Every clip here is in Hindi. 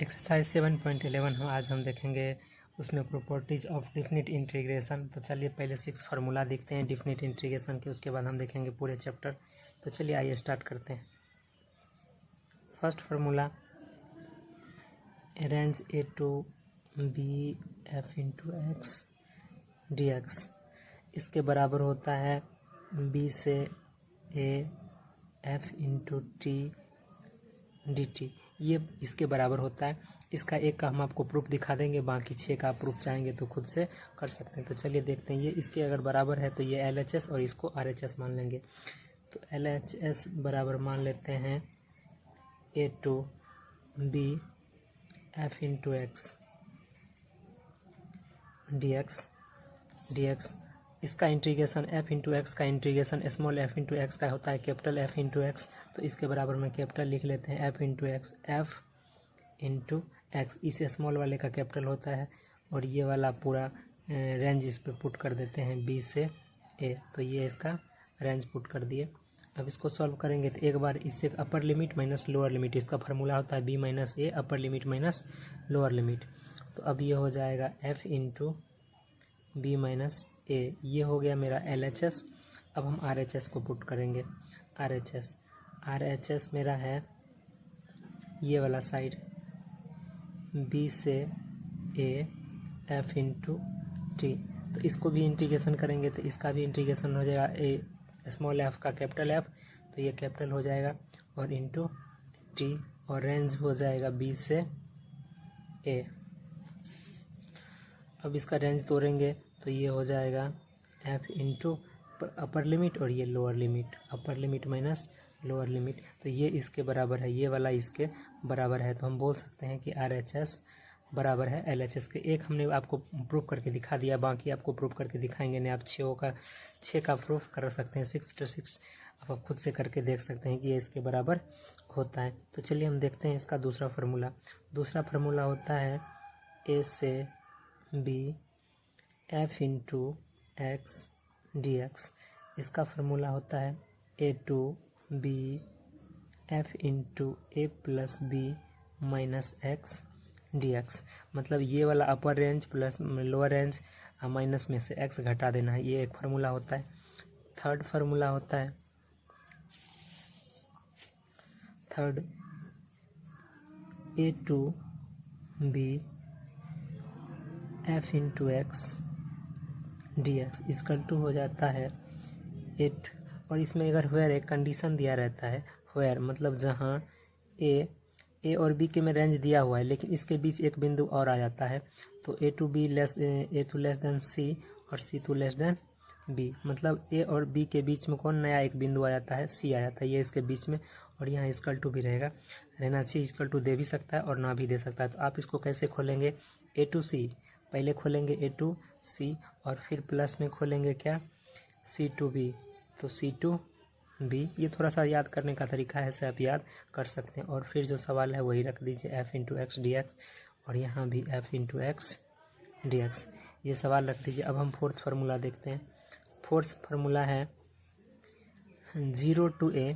एक्सरसाइज 7.11 आज हम देखेंगे उसमें प्रॉपर्टीज ऑफ डिफिनिट इंटीग्रेशन। तो चलिए पहले 6 फार्मूला देखते हैं डिफिनिट इंटीग्रेशन के, उसके बाद हम देखेंगे पूरे चैप्टर। तो चलिए आइए स्टार्ट करते हैं। First formula, range a to b f into x d x इसके बराबर होता है बी से a f into t d t. ये इसके बराबर होता है। इसका एक का हम आपको प्रूफ दिखा देंगे, बाकी 6 का आप प्रूफ चाहेंगे तो खुद से कर सकते हैं। तो चलिए देखते हैं। ये इसके अगर बराबर है तो ये एल एच एस और इसको आर एच एस मान लेंगे। तो एल एच एस बराबर मान लेते हैं a to b f into x d x. इसका इंटीग्रेशन एफ इंटू एक्स का integration small f into x का होता है कैपिटल एफ इंटू एक्स। तो इसके बराबर में कैपिटल लिख लेते हैं F into x, F into x. इस स्मॉल वाले का कैपिटल होता है और ये वाला पूरा रेंज इस पर पुट कर देते हैं बी से ए। तो ये इसका रेंज पुट कर दिए। अब इसको सॉल्व करेंगे तो एक बार इससे upper limit minus lower limit, इसका फार्मूला होता है b minus a upper limit minus lower limit. तो अब ये हो जाएगा f into b minus a. ये हो गया मेरा एल एच एस। अब हम आर एच एस को पुट करेंगे। आर एच एस मेरा है ये वाला साइड बी से ए एफ इंटू टी। तो इसको भी इंटीग्रेशन करेंगे तो इसका भी इंटीग्रेशन हो जाएगा ए स्मॉल एफ का कैपिटल एफ, तो ये कैपिटल हो जाएगा और इंटू टी, और रेंज हो जाएगा बी से ए। अब इसका रेंज तोड़ेंगे तो ये हो जाएगा एफ इंटू अपर लिमिट और ये लोअर लिमिट, अपर लिमिट माइनस लोअर लिमिट। तो ये इसके बराबर है, ये वाला इसके बराबर है। तो हम बोल सकते हैं कि आर एच एस बराबर है एल एच एस के। एक हमने आपको प्रूफ करके दिखा दिया, बाकी आपको प्रूफ करके दिखाएंगे नहीं। आप 6 का प्रूफ कर सकते हैं, 6 to 6 आप खुद से करके देख सकते हैं कि ये इसके बराबर होता है। तो चलिए हम देखते हैं इसका दूसरा फार्मूला। दूसरा फार्मूला होता है ए से b f into x d x. इसका फार्मूला होता है a to b f into a plus b minus x d x. मतलब ये वाला upper range plus lower range minus में से एक्स घटा देना है, ये एक फार्मूला होता है। थर्ड फार्मूला होता है a to b f into x d x equal to हो जाता है 8। और इसमें अगर वेयर एक कंडीशन दिया रहता है, वेयर मतलब जहाँ ए और बी के में रेंज दिया हुआ है लेकिन इसके बीच एक बिंदु और आ जाता है, तो ए टू लेस देन सी और सी टू लेस देन बी। मतलब ए और बी के बीच में कौन नया एक बिंदु आ जाता है, सी आ जाता है, ये इसके बीच में। और यहाँ इसकल टू भी रहना चाहिए, इसकल टू दे भी सकता है और ना भी दे सकता है। तो आप इसको कैसे खोलेंगे, ए टू सी पहले खोलेंगे ए टू सी और फिर प्लस में खोलेंगे क्या सी टू बी, तो सी टू बी। ये थोड़ा सा याद करने का तरीका है, ऐसे आप याद कर सकते हैं। और फिर जो सवाल है वही रख दीजिए F into x d x, और यहाँ भी F into x d x, ये सवाल रख दीजिए। अब हम फोर्थ फार्मूला देखते हैं। फोर्थ फार्मूला है 0 to a,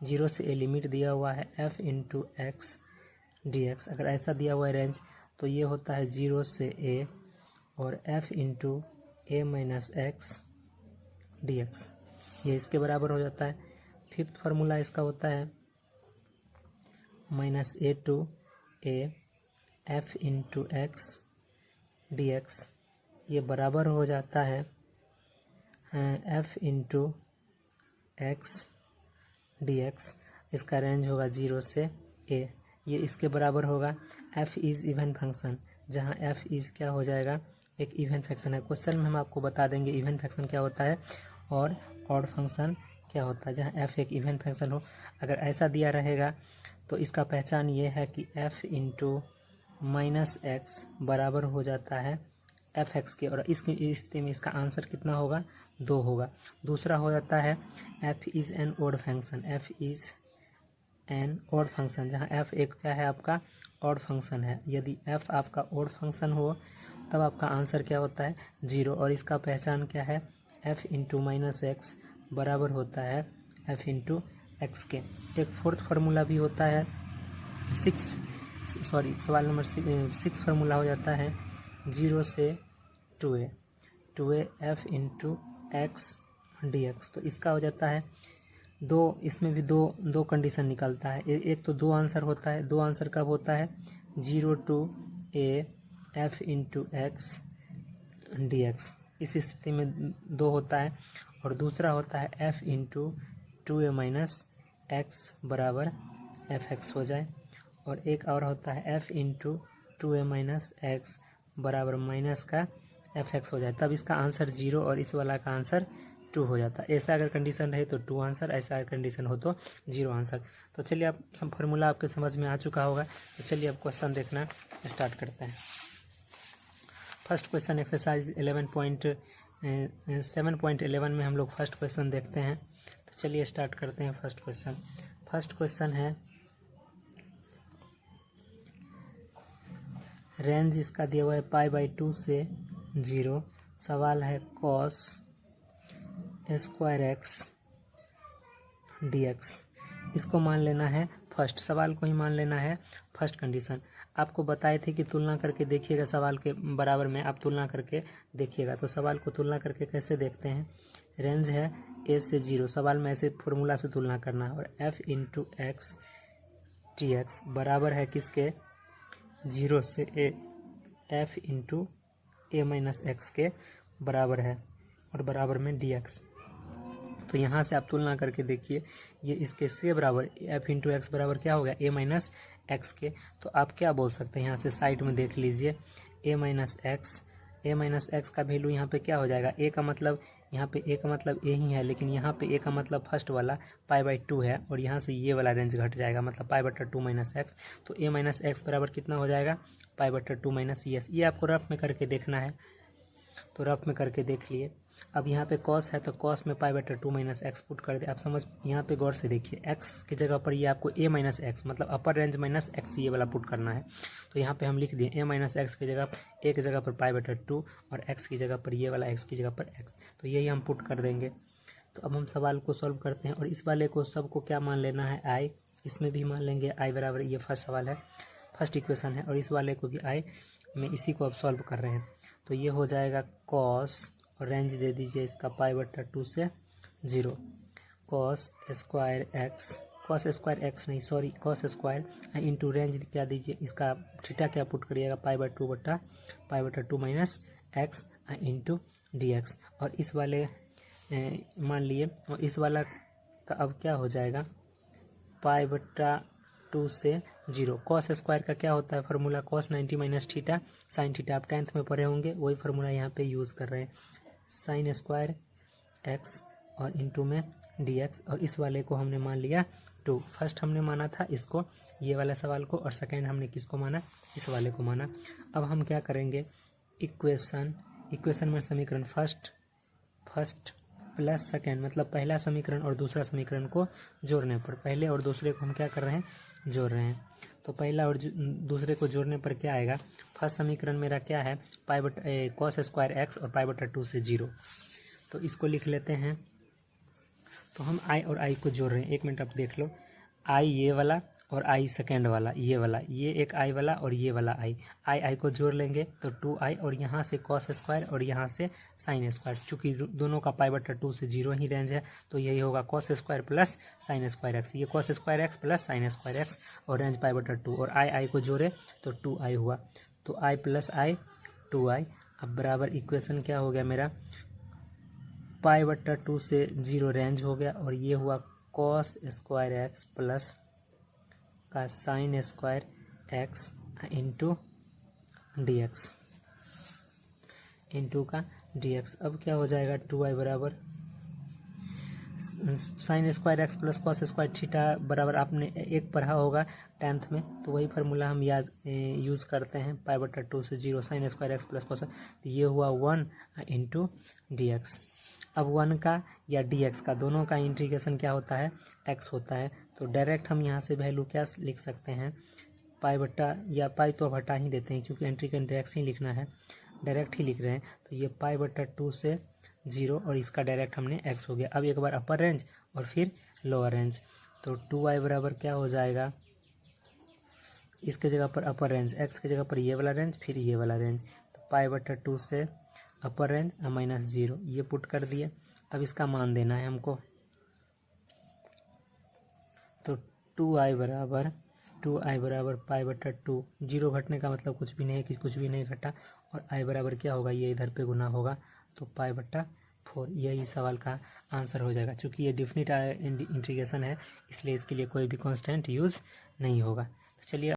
0 से ए लिमिट दिया हुआ है f into x d x. अगर ऐसा दिया हुआ है रेंज तो ये होता है 0 से ए और एफ इंटू ए माइनस एक्स डी एक्स, ये इसके बराबर हो जाता है। फिफ्थ फार्मूला इसका होता है minus a to a f into x d x, ये बराबर हो जाता है f into x d x. इसका रेंज होगा 0 से ए, ये इसके बराबर होगा। एफ इज़ इवन फंक्शन, जहाँ एफ इज़ क्या हो जाएगा, एक इवन फंक्शन है। क्वेश्चन में हम आपको बता देंगे इवन फंक्शन क्या होता है और ऑड फंक्शन क्या होता है, जहाँ एफ एक इवन फंक्शन हो। अगर ऐसा दिया रहेगा तो इसका पहचान ये है कि एफ इंटू माइनस एक्स बराबर हो जाता है एफ एक्स के, और इस स्थिति में इसका आंसर कितना होगा, 2 होगा। दूसरा हो जाता है F is an odd function, F is an odd function, जहाँ एफ एक क्या है आपका ऑड फंक्शन है। यदि एफ आपका ऑड फंक्शन हो तब आपका आंसर क्या होता है, 0, और इसका पहचान क्या है, एफ इंटू माइनस एक्स बराबर होता है एफ इंटू एक्स के। एक फोर्थ फार्मूला भी होता है 6 सॉरी सवाल नंबर 6 फार्मूला हो जाता है 0 से 2a f into x d x. तो इसका हो जाता है दो, इसमें भी दो कंडीशन निकलता है। एक तो दो आंसर होता है, दो आंसर कब होता है 0 to a f into x d x, इस स्थिति में दो होता है। और दूसरा होता है f into 2a minus x बराबर एफ एक्स हो जाए। और एक और होता है f into 2a minus x बराबर माइनस का एफ एक्स हो जाए, तब इसका आंसर 0 और इस वाला का आंसर 2 हो जाता है। ऐसा अगर कंडीशन रहे तो 2 आंसर, ऐसा अगर कंडीशन हो तो 0 आंसर। तो चलिए आप फार्मूला आपके समझ में आ चुका होगा। तो चलिए अब क्वेश्चन देखना स्टार्ट करते हैं। फर्स्ट क्वेश्चन एक्सरसाइज 7.11 में हम लोग फर्स्ट क्वेश्चन देखते हैं। तो चलिए स्टार्ट करते हैं फर्स्ट क्वेश्चन। फर्स्ट क्वेश्चन है रेंज इसका दिया हुआ है π/2 से 0। सवाल है cos square x d x, इसको मान लेना है फर्स्ट, सवाल को ही मान लेना है फर्स्ट कंडीशन। आपको बताए थे कि तुलना करके देखिएगा, सवाल के बराबर में आप तुलना करके देखिएगा। तो सवाल को तुलना करके कैसे देखते हैं, रेंज है a से 0, सवाल में ऐसे फॉर्मूला से तुलना करना है। और f into x T x बराबर है किसके 0 से a, f into a minus x के बराबर है और बराबर में dx। तो यहाँ से आप तुलना करके देखिए, ये इसके से बराबर f इंटू एक्स बराबर क्या हो गया a माइनस एक्स के। तो आप क्या बोल सकते हैं, यहाँ से साइड में देख लीजिए a माइनस एक्स का वैल्यू यहाँ पे क्या हो जाएगा, a का मतलब यहाँ पे a का मतलब a ही है, लेकिन यहाँ पे a का मतलब फर्स्ट वाला π/2 है और यहाँ से ये वाला रेंज घट जाएगा, मतलब π/2 माइनस एक्स। तो a माइनस एक्स बराबर कितना हो जाएगा π/2 माइनस ये आपको रफ में करके देखना है। तो रफ में करके देख लिए। अब यहाँ पे कॉस है तो कॉस में π/2 माइनस एक्स पुट कर दे। आप समझ यहाँ पे गौर से देखिए, एक्स की जगह पर ये आपको a माइनस एक्स मतलब अपर रेंज माइनस एक्स ये वाला पुट करना है। तो यहाँ पे हम लिख दिए a माइनस एक्स की जगह a की जगह पर π/2 और x की जगह पर ये वाला x की जगह पर x, तो यही हम पुट कर देंगे। तो अब हम सवाल को सॉल्व करते हैं और इस वाले को सबको क्या मान लेना है i, इसमें भी मान लेंगे i बराबर, ये फर्स्ट सवाल है, फर्स्ट इक्वेशन है। और इस वाले को भी i में इसी को अब सॉल्व कर रहे हैं। तो ये हो जाएगा कॉस और रेंज दे दीजिए इसका π/2 से 0, कॉस स्क्वायर इंटू रेंज क्या दीजिए, इसका थीटा क्या पुट करिएगा π/2 minus x into d x. और इस वाले मान लिए, और इस वाला का अब क्या हो जाएगा π/2 से 0। कॉस स्क्वायर का क्या होता है formula, cos 90 minus theta sine theta, आप 10th में पढ़े होंगे, वही फार्मूला यहाँ पे यूज़ कर रहे हैं, साइन स्क्वायर एक्स और इंटू में dx। और इस वाले को हमने मान लिया 2, फर्स्ट हमने माना था इसको, ये वाला सवाल को, और सेकंड हमने किसको माना, इस वाले को माना। अब हम क्या करेंगे, इक्वेशन में समीकरण फर्स्ट प्लस सेकंड, मतलब पहला समीकरण और दूसरा समीकरण को जोड़ने पर, पहले और दूसरे को हम क्या कर रहे हैं, जोड़ रहे हैं। तो पहला और दूसरे को जोड़ने पर क्या आएगा, फर्स्ट समीकरण मेरा क्या है कॉस स्क्वायर एक्स और π/2 से 0। तो इसको लिख लेते हैं। तो हम i और i को जोड़ रहे हैं, एक मिनट आप देख लो, i ये वाला और i सेकेंड वाला, ये वाला, ये एक i वाला और ये वाला i को जोड़ लेंगे तो 2i, और यहाँ से कॉस स्क्वायर और यहाँ से साइन स्क्वायर, चूँकि दोनों का π/2 से 0 ही रेंज है तो यही होगा cos square plus sine square x, ये cos square x plus sine square x और रेंज π/2, और i को जोड़े तो 2i हुआ। तो i प्लस i 2i। अब बराबर इक्वेशन क्या हो गया मेरा, π/2 से 0 रेंज हो गया, और ये हुआ कॉस स्क्वायर एक्स प्लस का sign square x into dx। अब क्या हो जाएगा 2i बराबर sign square x plus cos square theta बराबर, आपने एक पढ़ा होगा 10th में, तो वही फार्मूला हम यूज़ करते हैं, π/2 से 0 sign square x plus cos, तो ये हुआ 1 इंटू dx। अब 1 का या dx का दोनों का इंटीग्रेशन क्या होता है, x होता है। तो डायरेक्ट हम यहाँ से वैल्यू क्या लिख सकते हैं, पाई तो अब हटा ही देते हैं क्योंकि एंट्री का डायरेक्ट ही लिखना है, डायरेक्ट ही लिख रहे हैं। तो ये π/2 से 0 और इसका डायरेक्ट हमने x हो गया। अब एक बार अपर रेंज और फिर लोअर रेंज, तो 2i बराबर क्या हो जाएगा इसके जगह पर अपर रेंज, एक्स की जगह पर ये वाला रेंज, फिर ये वाला रेंज, तो π/2 से अपर रेंज -0 ये पुट कर दिए। अब इसका मान देना है हमको, तो 2i बराबर π/2, 0 घटने का मतलब कुछ भी नहीं है कि कुछ भी नहीं घटा, और i बराबर क्या होगा, ये इधर पे गुना होगा, तो π/4 यही सवाल का आंसर हो जाएगा। चूँकि ये डिफिनिट इंटीग्रेशन है इसलिए इसके लिए कोई भी कांस्टेंट यूज़ नहीं होगा। तो चलिए